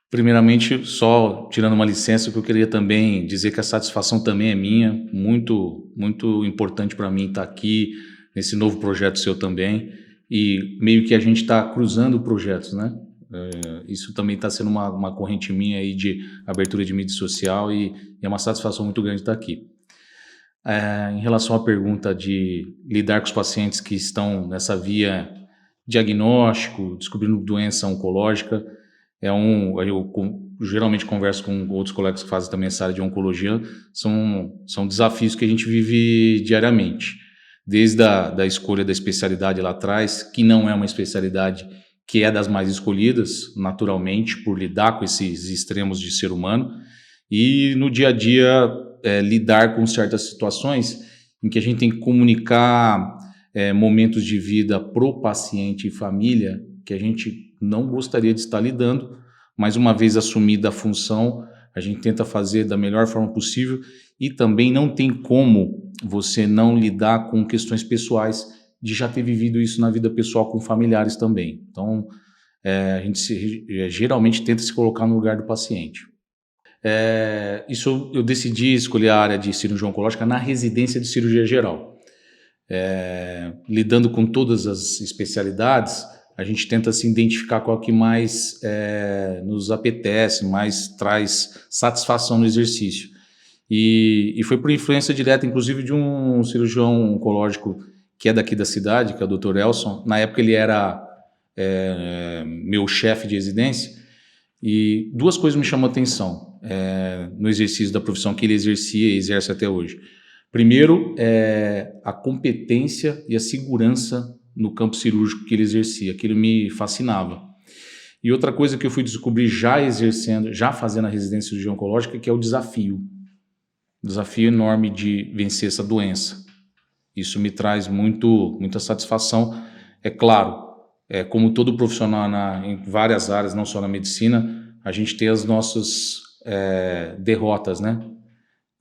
Primeiramente, só tirando uma licença, que eu queria também dizer que a satisfação também é minha, muito, muito importante para mim estar aqui nesse novo projeto seu também, e meio que a gente está cruzando projetos, né? Isso também está sendo uma corrente minha aí de abertura de mídia social e é uma satisfação muito grande estar aqui. Em relação à pergunta de lidar com os pacientes que estão nessa via diagnóstico, descobrindo doença oncológica, geralmente converso com outros colegas que fazem também essa área de oncologia, são desafios que a gente vive diariamente, desde da escolha da especialidade lá atrás, que não é uma especialidade que é das mais escolhidas, naturalmente, por lidar com esses extremos de ser humano, e no dia a dia lidar com certas situações em que a gente tem que comunicar momentos de vida pro paciente e família que a gente não gostaria de estar lidando, mas uma vez assumida a função, a gente tenta fazer da melhor forma possível e também não tem como você não lidar com questões pessoais de já ter vivido isso na vida pessoal com familiares também. Então, a gente geralmente tenta se colocar no lugar do paciente. Isso eu decidi escolher a área de cirurgia oncológica na residência de cirurgia geral. Lidando com todas as especialidades, a gente tenta se identificar qual que mais nos apetece, mais traz satisfação no exercício. E foi por influência direta, inclusive, de um cirurgião oncológico que é daqui da cidade, que é o Dr. Elson. Na época ele era meu chefe de residência, e duas coisas me chamam a atenção no exercício da profissão que ele exercia e exerce até hoje. Primeiro, a competência e a segurança no campo cirúrgico que ele exercia, aquilo me fascinava. E outra coisa que eu fui descobrir já fazendo a residência de cirurgia oncológica, que é o desafio enorme de vencer essa doença. Isso me traz muita satisfação. É claro, como todo profissional em várias áreas, não só na medicina, a gente tem as nossas derrotas, né?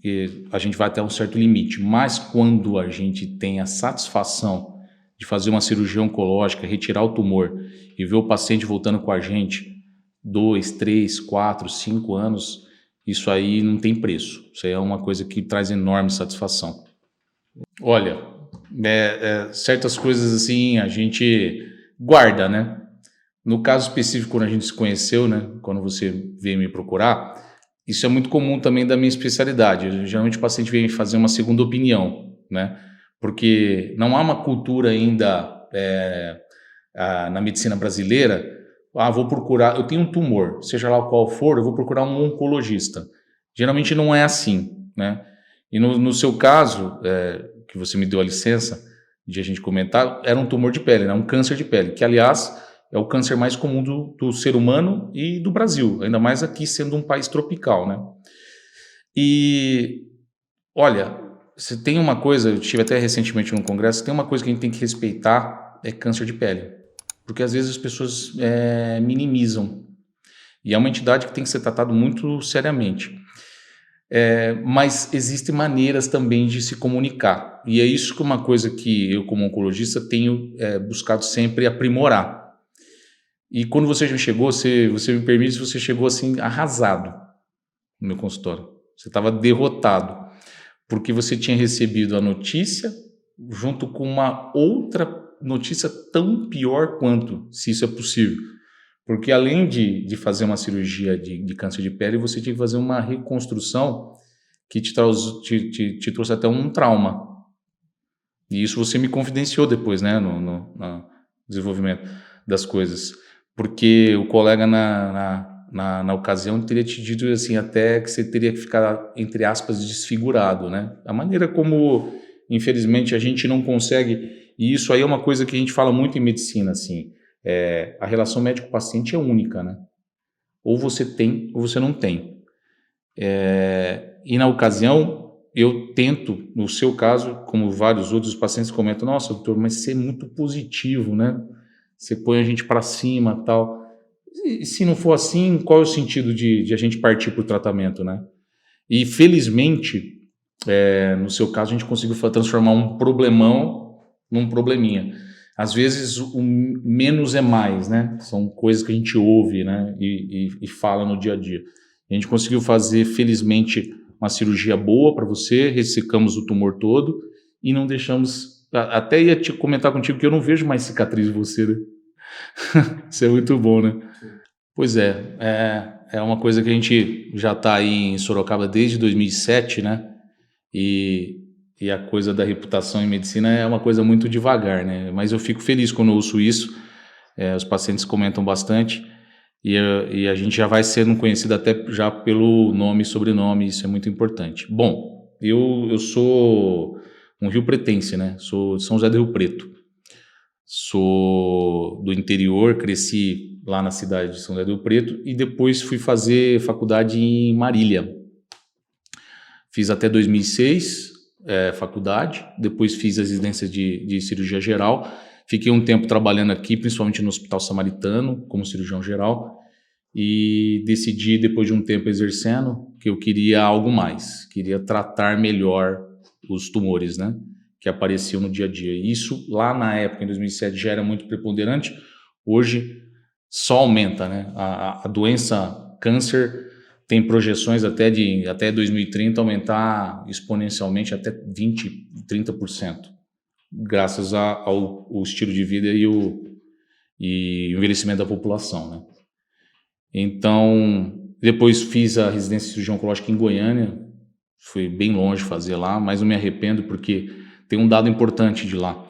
E a gente vai até um certo limite, mas quando a gente tem a satisfação de fazer uma cirurgia oncológica, retirar o tumor e ver o paciente voltando com a gente 2, 3, 4, 5 anos, isso aí não tem preço. Isso aí é uma coisa que traz enorme satisfação. Olha, certas coisas assim a gente guarda, né? No caso específico, quando a gente se conheceu, né? Quando você veio me procurar, isso é muito comum também da minha especialidade. Geralmente o paciente vem fazer uma segunda opinião, né? Porque não há uma cultura ainda na medicina brasileira. Vou procurar, eu tenho um tumor, seja lá qual for, eu vou procurar um oncologista. Geralmente não é assim, né? E no seu caso, que você me deu a licença de a gente comentar, era um tumor de pele, né? Um câncer de pele, que aliás é o câncer mais comum do ser humano e do Brasil, ainda mais aqui sendo um país tropical, né? E olha, se tem uma coisa, eu estive até recentemente num congresso, tem uma coisa que a gente tem que respeitar, é câncer de pele. Porque às vezes as pessoas minimizam. E é uma entidade que tem que ser tratado muito seriamente. Mas existem maneiras também de se comunicar. E é isso que é uma coisa que eu, como oncologista, tenho buscado sempre aprimorar. E quando você já chegou, você me permite, se você chegou assim arrasado no meu consultório. Você estava derrotado. Porque você tinha recebido a notícia junto com uma outra notícia tão pior quanto, se isso é possível. Porque além de fazer uma cirurgia de câncer de pele, você tinha que fazer uma reconstrução que te trouxe até um trauma. E isso você me confidenciou depois, né, no desenvolvimento das coisas. Porque o colega na ocasião teria te dito assim, até que você teria que ficar, entre aspas, desfigurado, né? A maneira como, infelizmente, a gente não consegue, e isso aí é uma coisa que a gente fala muito em medicina, assim, a relação médico-paciente é única, né? Ou você tem, ou você não tem. E na ocasião, eu tento, no seu caso, como vários outros pacientes comentam, nossa, doutor, mas você é muito positivo, né? Você põe a gente para cima, tal. E se não for assim, qual é o sentido de a gente partir para o tratamento, né? E felizmente, no seu caso, a gente conseguiu transformar um problemão num probleminha. às vezes o menos é mais, né? São coisas que a gente ouve, né? E fala no dia a dia. A gente conseguiu fazer, felizmente, uma cirurgia boa para você, ressecamos o tumor todo e não deixamos... Até ia te comentar contigo que eu não vejo mais cicatriz em você, né? Isso é muito bom, né? Pois é uma coisa que a gente já está aí em Sorocaba desde 2007, né? E a coisa da reputação em medicina é uma coisa muito devagar, né? Mas eu fico feliz quando eu ouço isso. Os pacientes comentam bastante e a gente já vai sendo conhecido até já pelo nome e sobrenome, isso é muito importante. Bom, eu sou um riopretense, né? Sou de São José do Rio Preto. Sou do interior, cresci lá na cidade de São José do Rio Preto e depois fui fazer faculdade em Marília. Fiz até 2006 faculdade, depois fiz as residências de cirurgia geral. Fiquei um tempo trabalhando aqui, principalmente no Hospital Samaritano, como cirurgião geral, e decidi, depois de um tempo exercendo, que eu queria algo mais, queria tratar melhor os tumores, né, que apareciam no dia a dia. E isso, lá na época, em 2007, já era muito preponderante, hoje só aumenta, né, a doença câncer tem projeções até 2030 aumentar exponencialmente até 20%, 30%, graças ao estilo de vida e o envelhecimento da população, né? Então, depois fiz a residência de cirurgia oncológica em Goiânia, foi bem longe fazer lá, mas não me arrependo porque tem um dado importante de lá.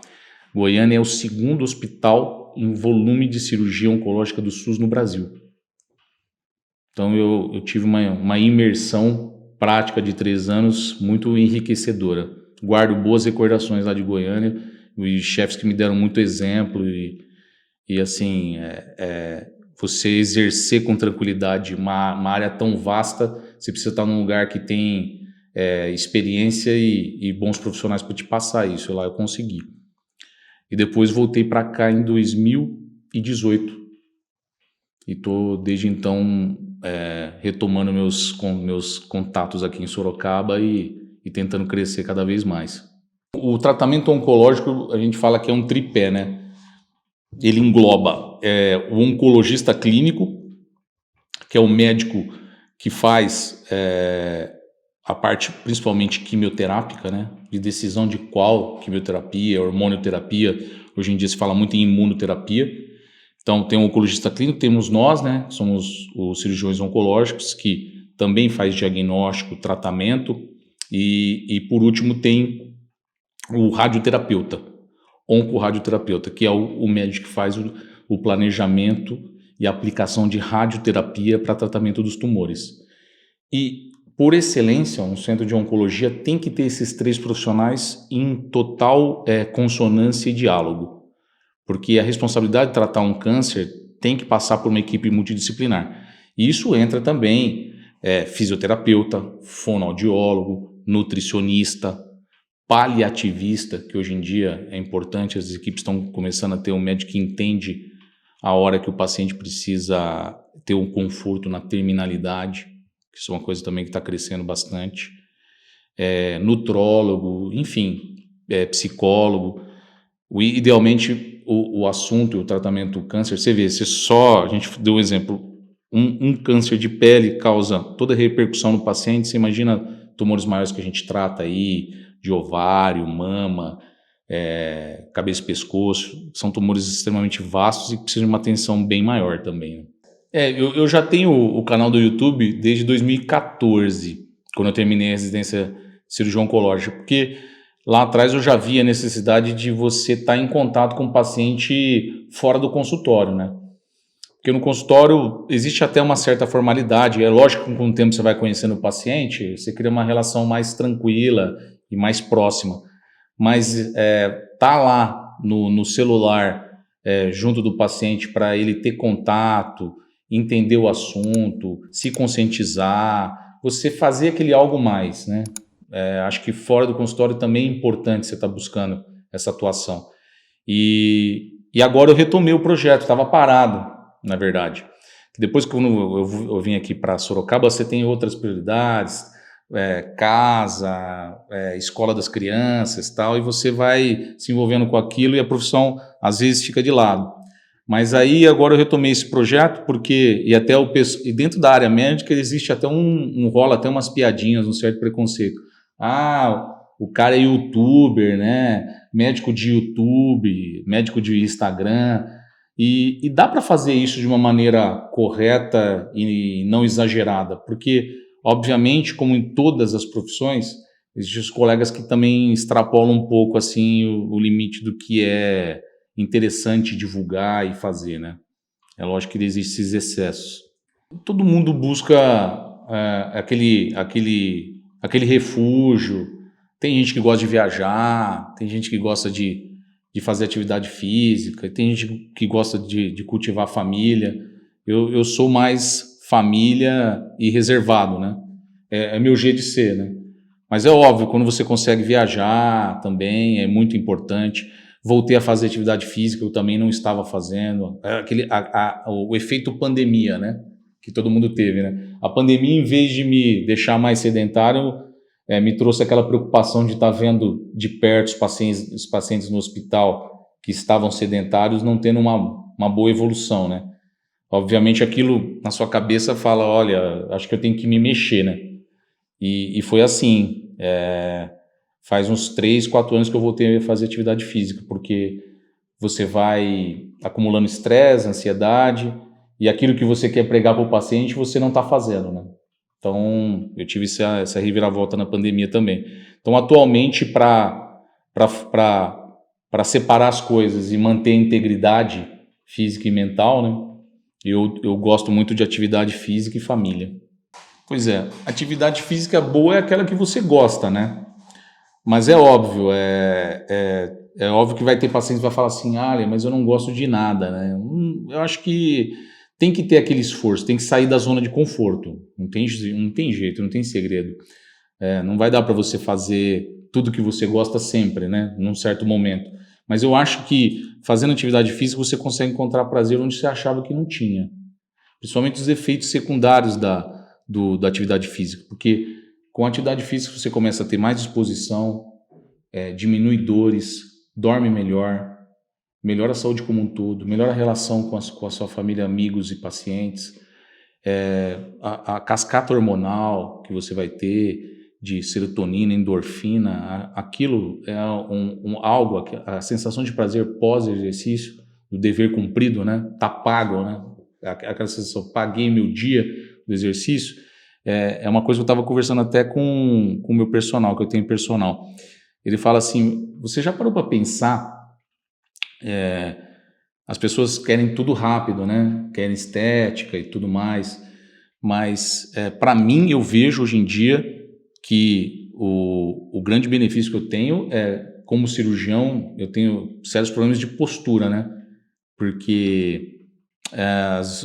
Goiânia é o segundo hospital em volume de cirurgia oncológica do SUS no Brasil. Então eu tive uma imersão prática de 3 anos muito enriquecedora. Guardo boas recordações lá de Goiânia, os chefes que me deram muito exemplo e assim, você exercer com tranquilidade uma área tão vasta, você precisa estar num lugar que tem experiência e bons profissionais para te passar isso. Lá eu consegui. E depois voltei para cá em 2018 e estou desde então retomando meus contatos aqui em Sorocaba e tentando crescer cada vez mais. O tratamento oncológico, a gente fala que é um tripé, né? Ele engloba o oncologista clínico, que é o médico que faz a parte principalmente quimioterápica, né? De decisão de qual quimioterapia, hormonioterapia. Hoje em dia se fala muito em imunoterapia. Então, tem um oncologista clínico, temos nós, né, somos os cirurgiões oncológicos, que também faz diagnóstico, tratamento, e por último tem o radioterapeuta, oncorradioterapeuta, que é o médico que faz o planejamento e aplicação de radioterapia para tratamento dos tumores. E, por excelência, um centro de oncologia tem que ter esses 3 profissionais em total consonância e diálogo. Porque a responsabilidade de tratar um câncer tem que passar por uma equipe multidisciplinar. E isso entra também fisioterapeuta, fonoaudiólogo, nutricionista, paliativista, que hoje em dia é importante, as equipes estão começando a ter um médico que entende a hora que o paciente precisa ter um conforto na terminalidade, que isso é uma coisa também que está crescendo bastante, nutrólogo, enfim, psicólogo. Idealmente, o assunto e o tratamento do câncer, você vê, a gente deu um exemplo, um câncer de pele causa toda a repercussão no paciente, você imagina tumores maiores que a gente trata aí, de ovário, mama, cabeça e pescoço, são tumores extremamente vastos e precisam de uma atenção bem maior também. Eu já tenho o canal do YouTube desde 2014, quando eu terminei a residência de cirurgia oncológica, porque lá atrás eu já vi a necessidade de você estar em contato com o paciente fora do consultório, né? Porque no consultório existe até uma certa formalidade, é lógico que com o tempo você vai conhecendo o paciente, você cria uma relação mais tranquila e mais próxima, mas tá lá no celular junto do paciente para ele ter contato, entender o assunto, se conscientizar, você fazer aquele algo mais, né? Acho que fora do consultório também é importante você estar buscando essa atuação. E agora eu retomei o projeto, estava parado, na verdade. Depois que eu vim aqui para Sorocaba, você tem outras prioridades, casa, escola das crianças, tal, e você vai se envolvendo com aquilo e a profissão às vezes fica de lado. Mas aí agora eu retomei esse projeto porque, e dentro da área médica existe até rola até umas piadinhas, um certo preconceito. O cara é youtuber, né? Médico de YouTube, médico de Instagram, e dá para fazer isso de uma maneira correta e não exagerada, porque, obviamente, como em todas as profissões, existem os colegas que também extrapolam um pouco assim o limite do que é interessante divulgar e fazer, né? É lógico que existem esses excessos. Todo mundo busca aquele refúgio. Tem gente que gosta de viajar, tem gente que gosta de fazer atividade física, tem gente que gosta de cultivar a família. Eu sou mais família e reservado, né? É meu jeito de ser, né? Mas é óbvio, quando você consegue viajar também, é muito importante. Voltei a fazer atividade física, eu também não estava fazendo. O efeito pandemia, né? Que todo mundo teve, né? A pandemia, em vez de me deixar mais sedentário, me trouxe aquela preocupação de estar vendo de perto os pacientes no hospital que estavam sedentários não tendo uma boa evolução, né? Obviamente aquilo na sua cabeça fala, olha, acho que eu tenho que me mexer, né? E foi assim, faz uns 3, 4 anos que eu voltei a fazer atividade física, porque você vai acumulando estresse, ansiedade, e aquilo que você quer pregar para o paciente, você não está fazendo, né? Então, eu tive essa reviravolta na pandemia também. Então, atualmente, para separar as coisas e manter a integridade física e mental, né, eu gosto muito de atividade física e família. Pois é, atividade física boa é aquela que você gosta, né? Mas é óbvio, é óbvio que vai ter pacientes que vai falar assim, mas eu não gosto de nada, né? Eu acho que tem que ter aquele esforço, tem que sair da zona de conforto. Não tem jeito, não tem segredo. Não vai dar para você fazer tudo que você gosta sempre, né? Num certo momento. Mas eu acho que fazendo atividade física você consegue encontrar prazer onde você achava que não tinha. Principalmente os efeitos secundários da atividade física. Porque com a atividade física você começa a ter mais disposição, diminui dores, dorme melhor, melhora a saúde como um todo, melhora a relação com a sua família, amigos e pacientes, a cascata hormonal que você vai ter de serotonina, endorfina, aquilo é algo, a sensação de prazer pós-exercício, do dever cumprido, né? Tá pago, né? Aquela sensação, paguei meu dia do exercício, é uma coisa que eu estava conversando até com o meu personal, que eu tenho personal. Ele fala assim, você já parou para pensar, as pessoas querem tudo rápido, né? Querem estética e tudo mais, mas para mim eu vejo hoje em dia que o grande benefício que eu tenho como cirurgião, eu tenho sérios problemas de postura, né? Porque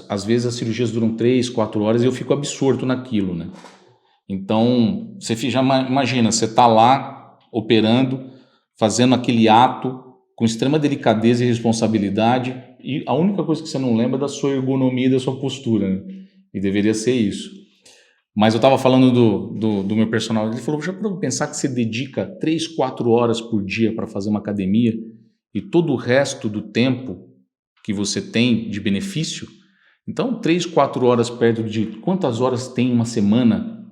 às vezes as cirurgias duram 3, 4 horas e eu fico absorto naquilo, né? Então, você já imagina, você está lá operando, fazendo aquele ato com extrema delicadeza e responsabilidade e a única coisa que você não lembra é da sua ergonomia e da sua postura, né? E deveria ser isso. Mas eu estava falando do meu personal, ele falou, já para pensar que você dedica 3, 4 horas por dia para fazer uma academia e todo o resto do tempo que você tem de benefício, então 3, 4 horas perto de quantas horas tem uma semana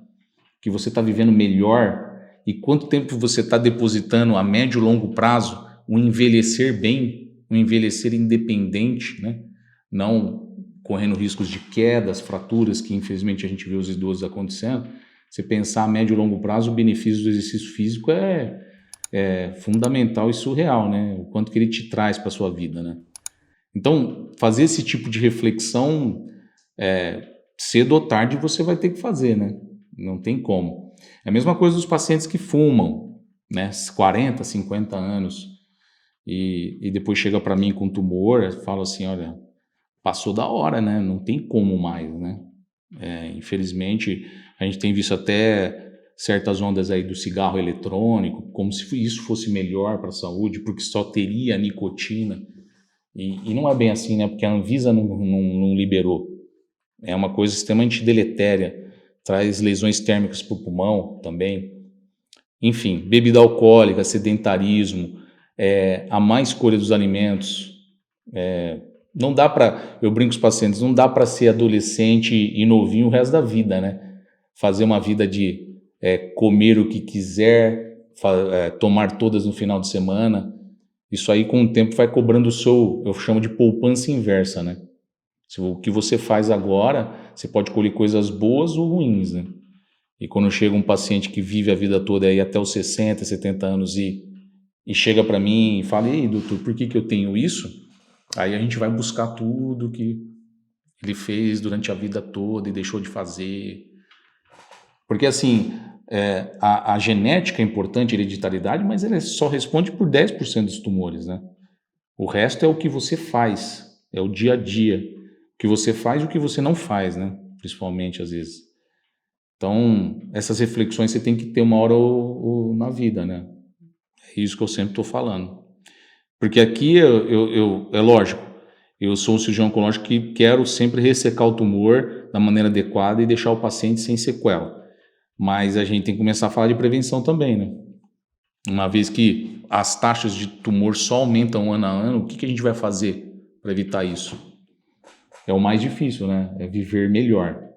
que você está vivendo melhor e quanto tempo você está depositando a médio e longo prazo um envelhecer bem, um envelhecer independente, né? Não correndo riscos de quedas, fraturas, que infelizmente a gente vê os idosos acontecendo. Você pensar a médio e longo prazo, o benefício do exercício físico é fundamental e surreal, né? O quanto que ele te traz para a sua vida, né? Então, fazer esse tipo de reflexão, cedo ou tarde você vai ter que fazer, né? Não tem como. É a mesma coisa dos pacientes que fumam, né? 40, 50 anos, e depois chega para mim com tumor, fala assim, olha, passou da hora, né? Não tem como mais, né? Infelizmente, a gente tem visto até certas ondas aí do cigarro eletrônico, como se isso fosse melhor para a saúde, porque só teria nicotina. E não é bem assim, né? Porque a Anvisa não liberou. É uma coisa extremamente deletéria traz lesões térmicas para o pulmão também. Enfim, bebida alcoólica, sedentarismo, a má escolha dos alimentos. Não dá para, eu brinco com os pacientes, não dá para ser adolescente e novinho o resto da vida, né? Fazer uma vida de comer o que quiser, tomar todas no final de semana. Isso aí com o tempo vai cobrando eu chamo de poupança inversa, né? O que você faz agora, você pode colher coisas boas ou ruins, né? E quando chega um paciente que vive a vida toda aí até os 60, 70 anos e chega para mim e fala, ei, doutor, por que eu tenho isso? Aí a gente vai buscar tudo que ele fez durante a vida toda e deixou de fazer. Porque assim, a genética é importante, a hereditariedade, mas ela só responde por 10% dos tumores, né? O resto é o que você faz, é o dia a dia. O que você faz e o que você não faz, né? Principalmente às vezes. Então, essas reflexões você tem que ter uma hora na vida, né? É isso que eu sempre estou falando. Porque aqui, é lógico, eu sou um cirurgião oncológico que quero sempre ressecar o tumor da maneira adequada e deixar o paciente sem sequela. Mas a gente tem que começar a falar de prevenção também, né? Uma vez que as taxas de tumor só aumentam ano a ano, o que a gente vai fazer para evitar isso? É o mais difícil, né? É viver melhor.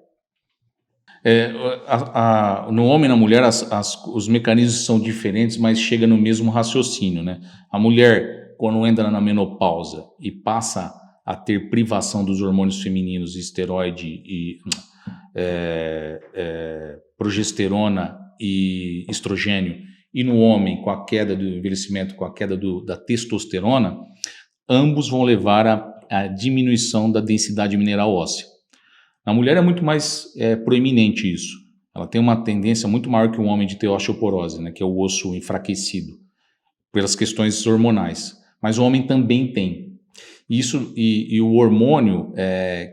No homem e na mulher os mecanismos são diferentes, mas chega no mesmo raciocínio, né? A mulher, quando entra na menopausa e passa a ter privação dos hormônios femininos, esteroide e progesterona e estrogênio, e no homem, com a queda do envelhecimento, com a queda da testosterona, ambos vão levar à diminuição da densidade mineral óssea. Na mulher é muito mais proeminente isso. Ela tem uma tendência muito maior que o homem de ter osteoporose, né, que é o osso enfraquecido, pelas questões hormonais. Mas o homem também tem. Isso, e o hormônio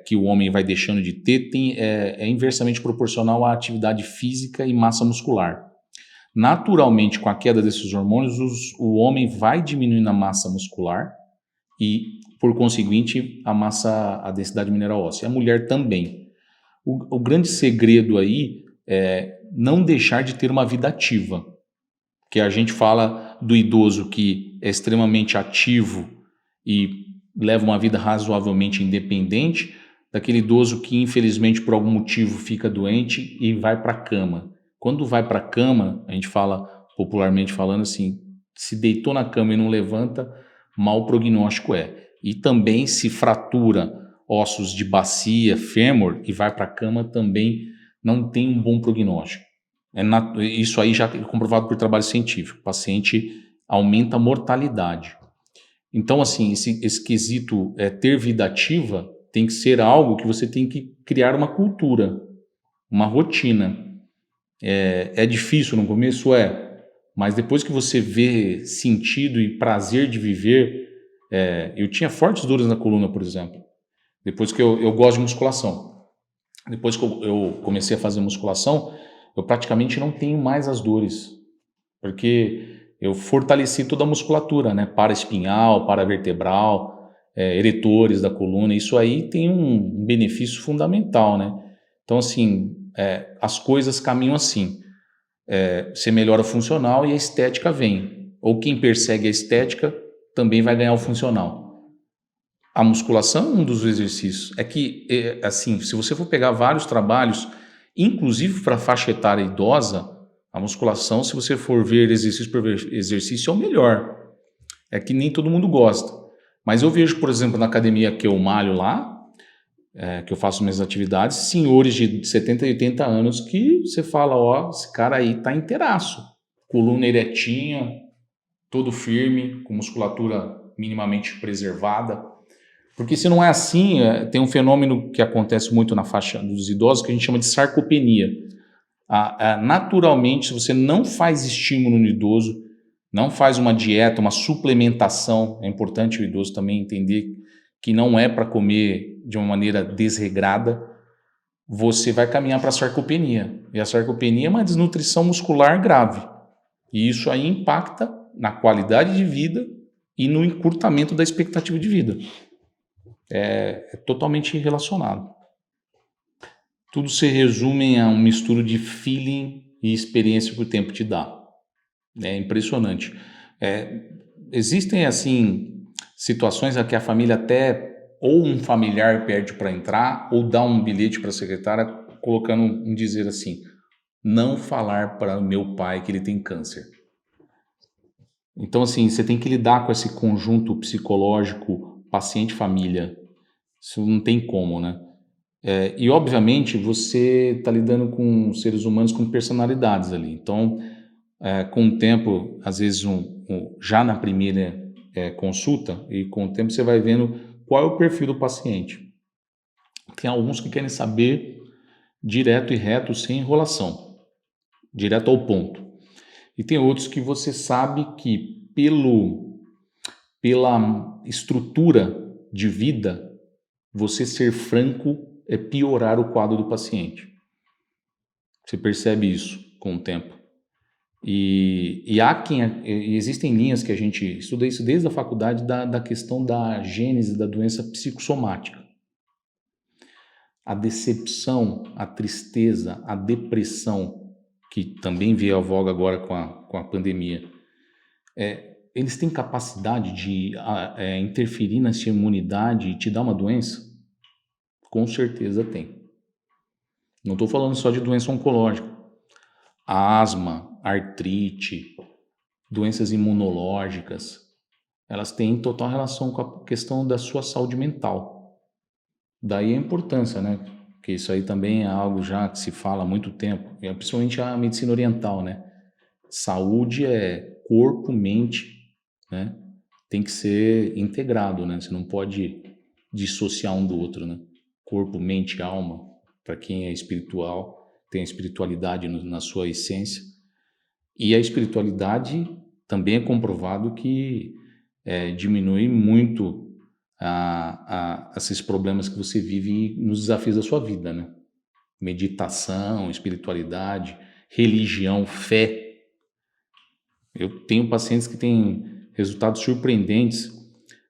que o homem vai deixando de ter é inversamente proporcional à atividade física e massa muscular. Naturalmente, com a queda desses hormônios, o homem vai diminuindo a massa muscular e, por conseguinte, a densidade mineral óssea. A mulher também. O grande segredo aí é não deixar de ter uma vida ativa. Que a gente fala do idoso que é extremamente ativo e leva uma vida razoavelmente independente, daquele idoso que, infelizmente, por algum motivo fica doente e vai para a cama. Quando vai para a cama, a gente fala, popularmente falando assim, se deitou na cama e não levanta, mau prognóstico é. E também se fratura ossos de bacia, fêmur e vai para a cama, também não tem um bom prognóstico. Isso aí já é comprovado por trabalho científico. O paciente aumenta a mortalidade. Então, assim, esse quesito ter vida ativa tem que ser algo que você tem que criar uma cultura, uma rotina. É difícil no começo, mas depois que você vê sentido e prazer de viver, eu tinha fortes dores na coluna, por exemplo. Depois que eu gosto de musculação. Depois que eu comecei a fazer musculação, eu praticamente não tenho mais as dores, porque eu fortaleci toda a musculatura, né? Paraespinhal, paravertebral, eretores da coluna. Isso aí tem um benefício fundamental, né? Então, assim, as coisas caminham assim. Você melhora o funcional e a estética vem. Ou quem persegue a estética também vai ganhar o funcional. A musculação é um dos exercícios. É que, assim, se você for pegar vários trabalhos, inclusive para faixa etária idosa, a musculação, se você for ver exercício por exercício, é o melhor. É que nem todo mundo gosta. Mas eu vejo, por exemplo, na academia que eu malho lá, que eu faço minhas atividades, senhores de 70 e 80 anos que você fala, esse cara aí tá inteiraço. Coluna eretinha, todo firme, com musculatura minimamente preservada. Porque se não é assim, tem um fenômeno que acontece muito na faixa dos idosos que a gente chama de sarcopenia. Naturalmente, se você não faz estímulo no idoso, não faz uma dieta, uma suplementação, é importante o idoso também entender que não é para comer de uma maneira desregrada, você vai caminhar para a sarcopenia. E a sarcopenia é uma desnutrição muscular grave. E isso aí impacta na qualidade de vida e no encurtamento da expectativa de vida. É totalmente relacionado. Tudo se resume a um misturo de feeling e experiência que o tempo te dá. É impressionante. Existem, assim, situações em que a família até, ou um familiar pede para entrar, ou dá um bilhete para a secretária colocando um dizer assim, não falar para o meu pai que ele tem câncer. Então, assim, você tem que lidar com esse conjunto psicológico paciente-família. Isso não tem como, né? E, obviamente, você está lidando com seres humanos com personalidades ali. Então, com o tempo, às vezes, já na primeira consulta, e com o tempo você vai vendo qual é o perfil do paciente. Tem alguns que querem saber direto e reto, sem enrolação, direto ao ponto. E tem outros que você sabe que, pela estrutura de vida, você ser franco é piorar o quadro do paciente. Você percebe isso com o tempo. E existem linhas que a gente estuda isso desde a faculdade da questão da gênese da doença psicossomática. A decepção, a tristeza, a depressão, que também veio à voga agora com a pandemia, eles têm capacidade de interferir na sua imunidade e te dar uma doença? Com certeza tem. Não estou falando só de doença oncológica. Asma, artrite, doenças imunológicas, elas têm total relação com a questão da sua saúde mental. Daí a importância, né? Porque isso aí também é algo já que se fala há muito tempo, principalmente a medicina oriental, né? Saúde é corpo, mente, né? Tem que ser integrado, né? Você não pode dissociar um do outro, né? Corpo, mente e alma, para quem é espiritual, tem a espiritualidade na sua essência. E a espiritualidade também é comprovado que diminui muito esses problemas que você vive nos desafios da sua vida, né? Meditação, espiritualidade, religião, fé. Eu tenho pacientes que têm resultados surpreendentes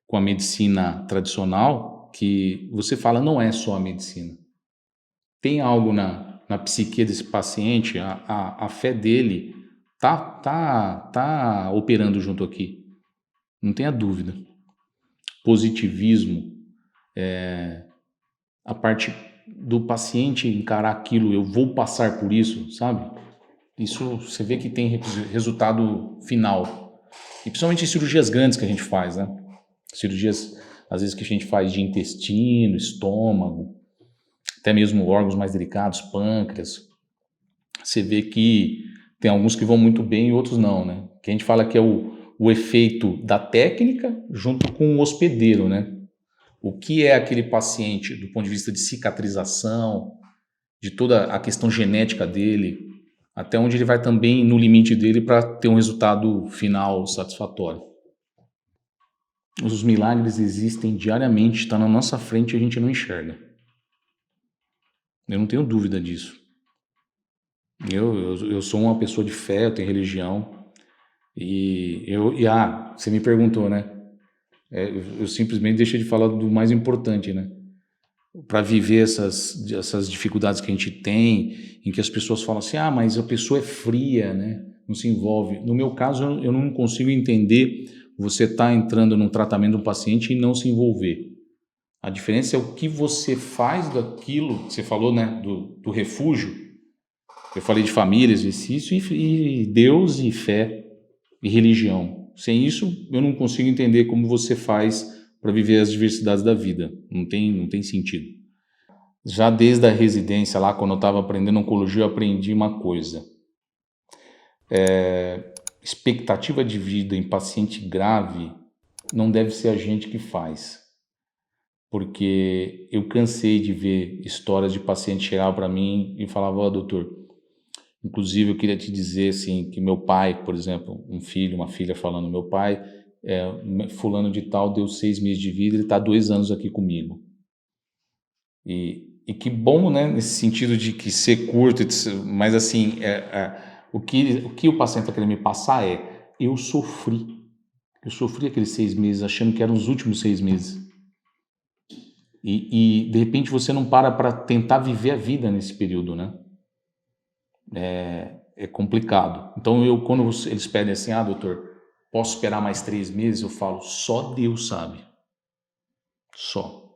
com a medicina tradicional, que você fala, não é só a medicina. Tem algo na psique desse paciente, a fé dele tá operando junto aqui. Não tenha dúvida. Positivismo, a parte do paciente encarar aquilo, eu vou passar por isso, sabe? Isso você vê que tem resultado final. E principalmente em cirurgias grandes que a gente faz, né? Cirurgias, às vezes, que a gente faz de intestino, estômago, até mesmo órgãos mais delicados, pâncreas. Você vê que tem alguns que vão muito bem e outros não, né? Que a gente fala que é o efeito da técnica junto com o hospedeiro, né? O que é aquele paciente do ponto de vista de cicatrização, de toda a questão genética dele, até onde ele vai também no limite dele para ter um resultado final satisfatório. Os milagres existem diariamente, está na nossa frente e a gente não enxerga. Eu não tenho dúvida disso. Eu sou uma pessoa de fé, eu tenho religião. Você me perguntou, né? Eu simplesmente deixei de falar do mais importante, né? Para viver essas dificuldades que a gente tem, em que as pessoas falam assim, mas a pessoa é fria, né? Não se envolve. No meu caso, eu não consigo entender você estar entrando num tratamento de um paciente e não se envolver. A diferença é o que você faz daquilo, você falou, né, do refúgio. Eu falei de família, exercício e Deus e fé e religião. Sem isso, eu não consigo entender como você faz para viver as diversidades da vida. Não tem sentido. Já desde a residência lá, quando eu estava aprendendo oncologia, eu aprendi uma coisa. Expectativa de vida em paciente grave não deve ser a gente que faz. Porque eu cansei de ver histórias de pacientes chegavam para mim e falavam, doutor, inclusive eu queria te dizer assim, que meu pai, por exemplo, um filho, uma filha falando, meu pai, fulano de tal deu 6 meses de vida, ele está 2 anos aqui comigo. E que bom, né, nesse sentido de que ser curto, mas assim, o que o paciente está querendo me passar eu sofri aqueles 6 meses achando que eram os últimos 6 meses. E de repente você não para tentar viver a vida nesse período, né? É complicado. Então quando eles pedem assim, doutor, posso esperar mais 3 meses? Eu falo, só Deus sabe. Só.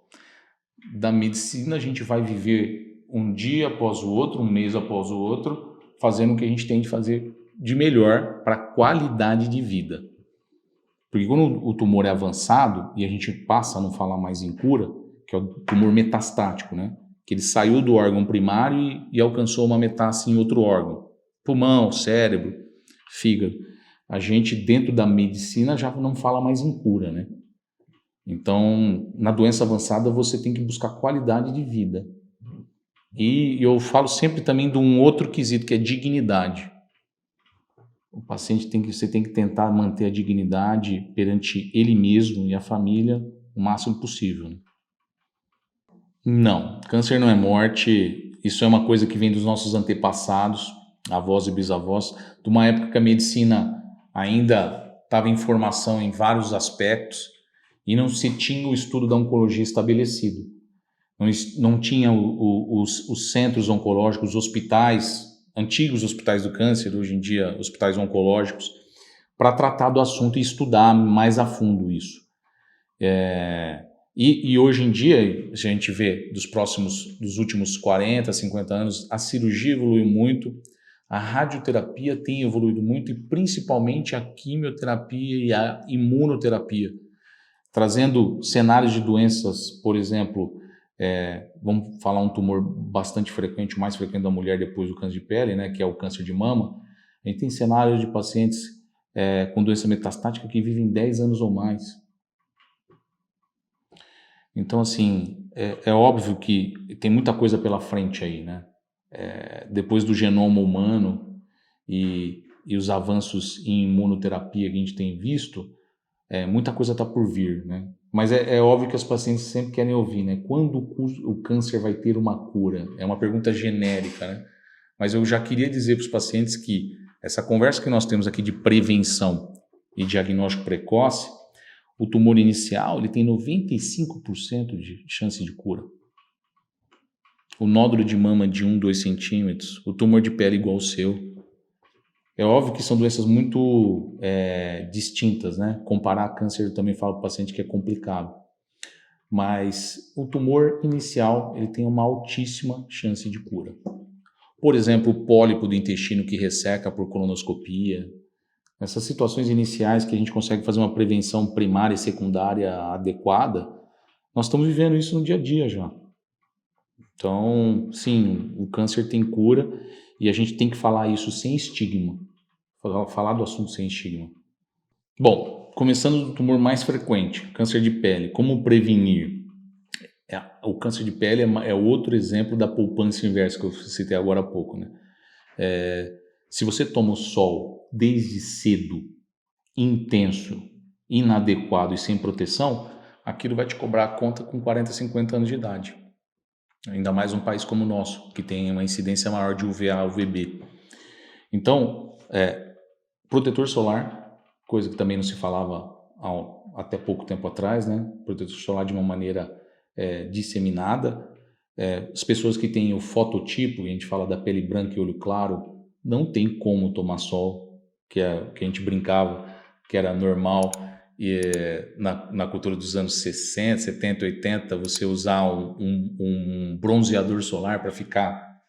Da medicina a gente vai viver um dia após o outro, um mês após o outro, fazendo o que a gente tem de fazer de melhor para a qualidade de vida. Porque quando o tumor é avançado e a gente passa a não falar mais em cura, que é o tumor metastático, né? Que ele saiu do órgão primário e alcançou uma metástase em outro órgão. Pulmão, cérebro, fígado. A gente, dentro da medicina, já não fala mais em cura, né? Então, na doença avançada, você tem que buscar qualidade de vida. E eu falo sempre também de um outro quesito, que é dignidade. O paciente você tem que tentar manter a dignidade perante ele mesmo e a família o máximo possível. Não, câncer não é morte. Isso é uma coisa que vem dos nossos antepassados, avós e bisavós, de uma época que a medicina ainda estava em formação em vários aspectos e não se tinha o estudo da oncologia estabelecido. Não tinha os centros oncológicos, os hospitais, antigos hospitais do câncer, hoje em dia hospitais oncológicos, para tratar do assunto e estudar mais a fundo isso. E hoje em dia, a gente vê dos últimos 40, 50 anos, a cirurgia evoluiu muito, a radioterapia tem evoluído muito e principalmente a quimioterapia e a imunoterapia, trazendo cenários de doenças, por exemplo, vamos falar um tumor bastante frequente, o mais frequente da mulher depois do câncer de pele, né, que é o câncer de mama. A gente tem cenários de pacientes com doença metastática que vivem 10 anos ou mais. Então, assim, é óbvio que tem muita coisa pela frente aí, né? Depois do genoma humano e os avanços em imunoterapia que a gente tem visto, muita coisa está por vir, né? Mas é óbvio que os pacientes sempre querem ouvir, né? Quando o câncer vai ter uma cura? É uma pergunta genérica, né? Mas eu já queria dizer para os pacientes que essa conversa que nós temos aqui de prevenção e diagnóstico precoce, o tumor inicial ele tem 95% de chance de cura. O nódulo de mama de 1, 2 centímetros, o tumor de pele igual ao seu. É óbvio que são doenças muito distintas, né? Comparar câncer, eu também falo para o paciente que é complicado. Mas o tumor inicial, ele tem uma altíssima chance de cura. Por exemplo, o pólipo do intestino que resseca por colonoscopia. Essas situações iniciais que a gente consegue fazer uma prevenção primária e secundária adequada, nós estamos vivendo isso no dia a dia já. Então, sim, o câncer tem cura e a gente tem que falar isso sem estigma. Falar do assunto sem estigma. Bom, começando do tumor mais frequente, câncer de pele. Como prevenir? O câncer de pele é outro exemplo da poupança inversa que eu citei agora há pouco, né? Se você toma o sol desde cedo, intenso, inadequado e sem proteção, aquilo vai te cobrar a conta com 40, 50 anos de idade. Ainda mais um país como o nosso, que tem uma incidência maior de UVA, UVB. Então, protetor solar, coisa que também não se falava até pouco tempo atrás, né? Protetor solar de uma maneira disseminada. As pessoas que têm o fototipo, a gente fala da pele branca e olho claro, não tem como tomar sol, que a gente brincava que era normal. E na cultura dos anos 60, 70, 80, você usar um bronzeador solar para ficar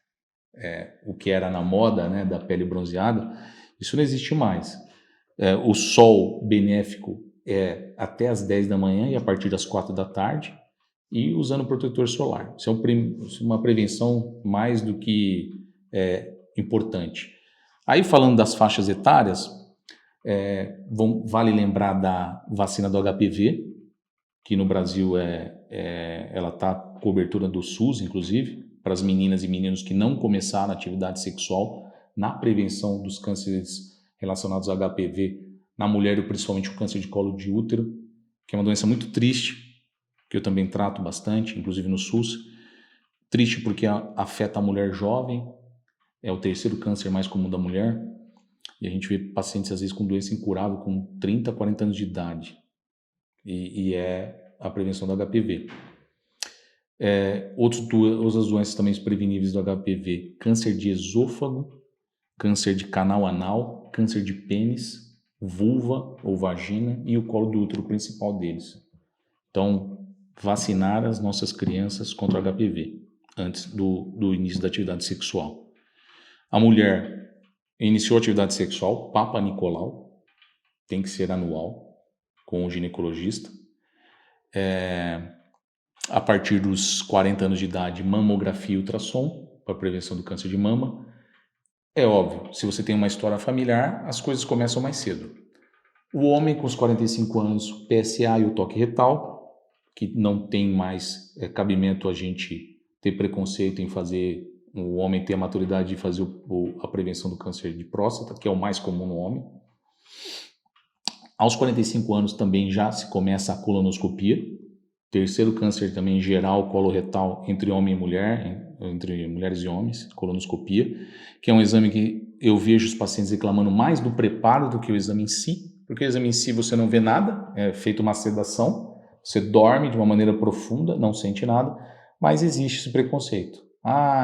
o que era na moda, né, da pele bronzeada, isso não existe mais. O sol benéfico é até as 10 da manhã e a partir das 4 da tarde, e usando protetor solar. Isso é uma prevenção mais do que importante. Aí, falando das faixas etárias, vale lembrar da vacina do HPV, que no Brasil ela está cobertura do SUS, inclusive, para as meninas e meninos que não começaram a atividade sexual, na prevenção dos cânceres relacionados ao HPV, na mulher, principalmente o câncer de colo de útero, que é uma doença muito triste, que eu também trato bastante, inclusive no SUS. Triste porque afeta a mulher jovem, é o terceiro câncer mais comum da mulher, e a gente vê pacientes, às vezes, com doença incurável com 30, 40 anos de idade. E é a prevenção do HPV. Outras doenças também preveníveis do HPV: câncer de esôfago, câncer de canal anal, câncer de pênis, vulva ou vagina e o colo do útero, principal deles. Então, vacinar as nossas crianças contra o HPV antes do início da atividade sexual. A mulher iniciou a atividade sexual, Papa Nicolau, tem que ser anual, com o ginecologista. A partir dos 40 anos de idade, mamografia e ultrassom para prevenção do câncer de mama. É óbvio, se você tem uma história familiar, as coisas começam mais cedo. O homem com os 45 anos, PSA e o toque retal, que não tem mais cabimento a gente ter preconceito em fazer o homem ter a maturidade de fazer a prevenção do câncer de próstata, que é o mais comum no homem. Aos 45 anos também já se começa a colonoscopia. Terceiro câncer também geral, coloretal, entre homem e mulher, entre mulheres e homens, colonoscopia, que é um exame que eu vejo os pacientes reclamando mais do preparo do que o exame em si, porque o exame em si você não vê nada, é feito uma sedação, você dorme de uma maneira profunda, não sente nada, mas existe esse preconceito.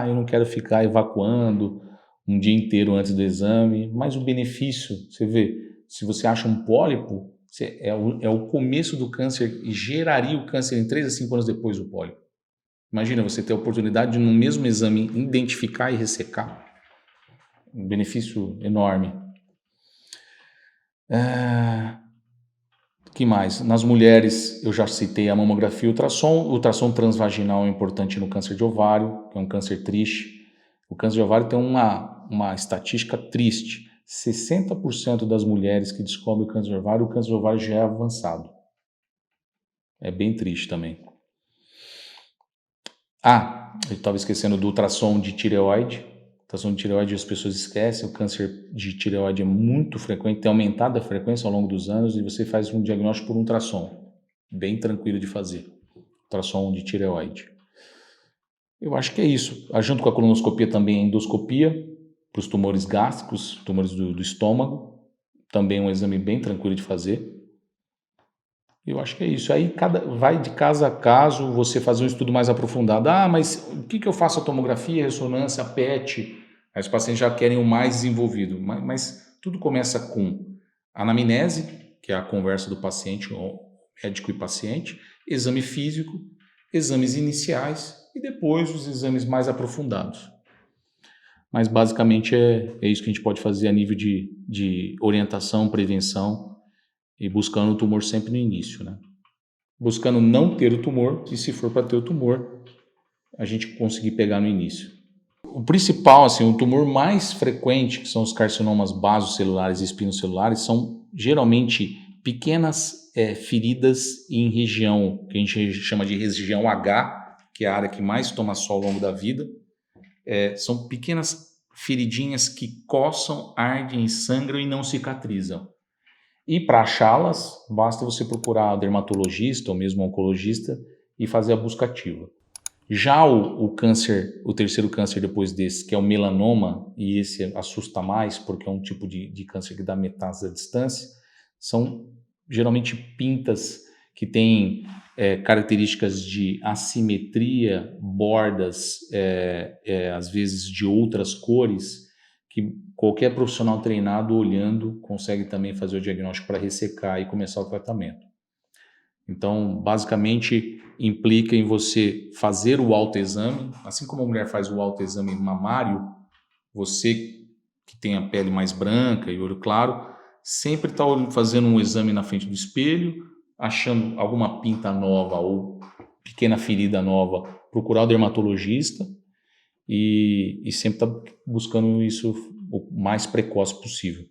Eu não quero ficar evacuando um dia inteiro antes do exame, mas o benefício, você vê, se você acha um pólipo, é o começo do câncer e geraria o câncer em 3 a 5 anos depois do pólipo. Imagina você ter a oportunidade de, no mesmo exame, identificar e ressecar. Um benefício enorme. Que mais? Nas mulheres, eu já citei a mamografia e o ultrassom transvaginal é importante no câncer de ovário, que é um câncer triste. O câncer de ovário tem uma estatística triste. 60% das mulheres que descobrem o câncer de ovário já é avançado. É bem triste também. Eu estava esquecendo do ultrassom de tireoide. O ultrassom de tireoide as pessoas esquecem. O câncer de tireoide é muito frequente, tem aumentado a frequência ao longo dos anos e você faz um diagnóstico por ultrassom. Bem tranquilo de fazer. Ultrassom de tireoide. Eu acho que é isso. Junto com a colonoscopia também a endoscopia, para os tumores gástricos, tumores do estômago, também é um exame bem tranquilo de fazer. Eu acho que é isso. Aí vai de caso a caso você fazer um estudo mais aprofundado. Mas o que eu faço? A tomografia, a ressonância, a PET? Aí os pacientes já querem o mais desenvolvido. Mas tudo começa com anamnese, que é a conversa do paciente, médico e paciente, exame físico, exames iniciais e depois os exames mais aprofundados. Mas basicamente é isso que a gente pode fazer a nível de orientação, prevenção e buscando o tumor sempre no início, né? Buscando não ter o tumor e se for para ter o tumor, a gente conseguir pegar no início. O principal, o tumor mais frequente, que são os carcinomas basocelulares e espinocelulares, são geralmente pequenas feridas em região que a gente chama de região H, que é a área que mais toma sol ao longo da vida. São pequenas feridinhas que coçam, ardem, sangram e não cicatrizam. E para achá-las, basta você procurar dermatologista ou mesmo oncologista e fazer a busca ativa. Já o terceiro câncer depois desse, que é o melanoma, e esse assusta mais porque é um tipo de câncer que dá metástase à distância, são geralmente pintas que têm características de assimetria, bordas, às vezes de outras cores, que qualquer profissional treinado olhando consegue também fazer o diagnóstico para ressecar e começar o tratamento. Então, basicamente, implica em você fazer o autoexame, assim como a mulher faz o autoexame mamário, você que tem a pele mais branca e olho claro, sempre está fazendo um exame na frente do espelho, achando alguma pinta nova ou pequena ferida nova, procurar o dermatologista e sempre está buscando isso o mais precoce possível.